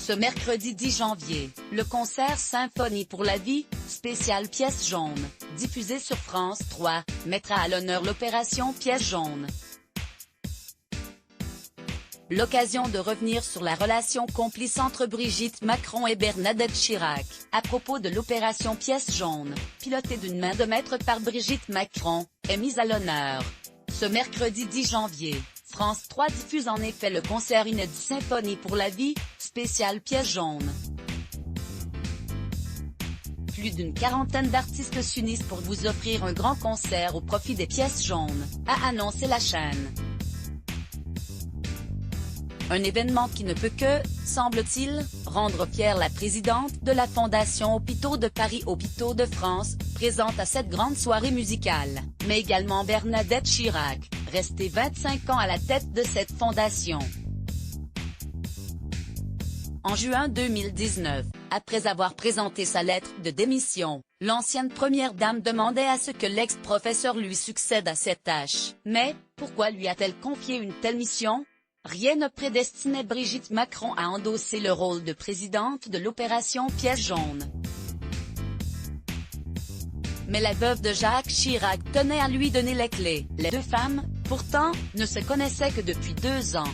Ce mercredi 10 janvier, le concert Symphonie pour la vie, spécial Pièce jaune, diffusé sur France 3, mettra à l'honneur l'opération Pièce jaune. L'occasion de revenir sur la relation complice entre Brigitte Macron et Bernadette Chirac, à propos de l'opération Pièce jaune, pilotée d'une main de maître par Brigitte Macron, est mise à l'honneur. Ce mercredi 10 janvier, France 3 diffuse en effet le concert inédit Symphonie pour la vie, spécial Pièce jaune. Plus d'une quarantaine d'artistes s'unissent pour vous offrir un grand concert au profit des pièces jaunes, a annoncé la chaîne. Un événement qui ne peut que, semble-t-il, rendre fière la présidente de la Fondation Hôpitaux de Paris Hôpitaux de France, présente à cette grande soirée musicale, mais également Bernadette Chirac, restée 25 ans à la tête de cette fondation. En juin 2019, après avoir présenté sa lettre de démission, l'ancienne première dame demandait à ce que l'ex-professeur lui succède à cette tâche. Mais, pourquoi lui a-t-elle confié une telle mission ? Rien ne prédestinait Brigitte Macron à endosser le rôle de présidente de l'opération Pièce jaune. Mais la veuve de Jacques Chirac tenait à lui donner les clés. Les deux femmes, pourtant, ne se connaissaient que depuis 2 ans.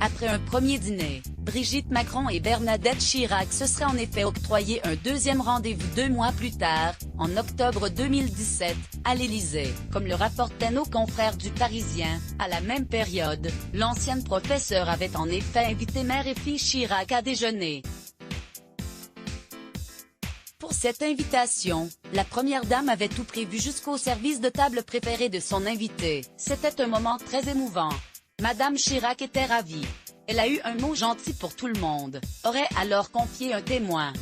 Après un premier dîner, Brigitte Macron et Bernadette Chirac se seraient en effet octroyé un deuxième rendez-vous 2 mois plus tard, en octobre 2017, à l'Élysée. Comme le rapportaient nos confrères du Parisien, à la même période, l'ancienne professeure avait en effet invité mère et fille Chirac à déjeuner. Pour cette invitation, la première dame avait tout prévu jusqu'au service de table préféré de son invité. C'était un moment très émouvant. Madame Chirac était ravie. Elle a eu un mot gentil pour tout le monde, aurait alors confié un témoin.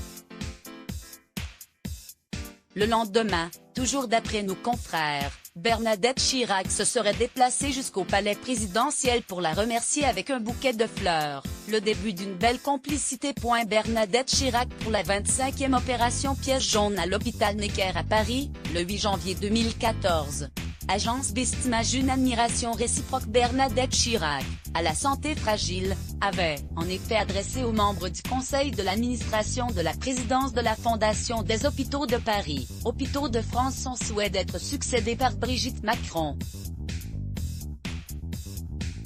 Le lendemain, toujours d'après nos confrères, Bernadette Chirac se serait déplacée jusqu'au palais présidentiel pour la remercier avec un bouquet de fleurs. Le début d'une belle complicité. Bernadette Chirac pour la 25e opération Pièce jaune à l'hôpital Necker à Paris, le 8 janvier 2014. Agence Bestimage. Une admiration réciproque. Bernadette Chirac, à la santé fragile, avait, en effet adressé aux membres du conseil de l'administration de la présidence de la Fondation des Hôpitaux de Paris, Hôpitaux de France son souhait d'être succédée par Brigitte Macron.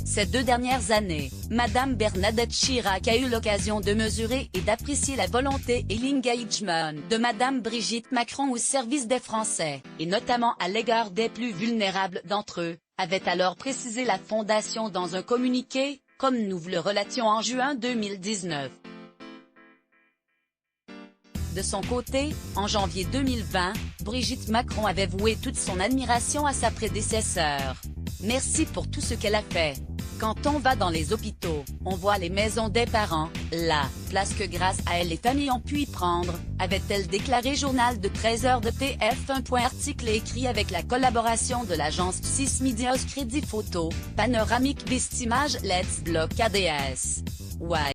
Ces 2 dernières années, Madame Bernadette Chirac a eu l'occasion de mesurer et d'apprécier la volonté et l'engagement de Madame Brigitte Macron au service des Français, et notamment à l'égard des plus vulnérables d'entre eux, avait alors précisé la Fondation dans un communiqué, comme nous vous le relations en juin 2019. De son côté, en janvier 2020, Brigitte Macron avait voué toute son admiration à sa prédécesseur. Merci pour tout ce qu'elle a fait. Quand on va dans les hôpitaux, on voit les maisons des parents, la place que grâce à elle les familles ont pu y prendre, avait-elle déclaré. Journal de 13h de TF1. Article écrit avec la collaboration de l'agence 6 Medias. Crédit photo, panoramique Bestimage. Let's Block ADS. Ouais.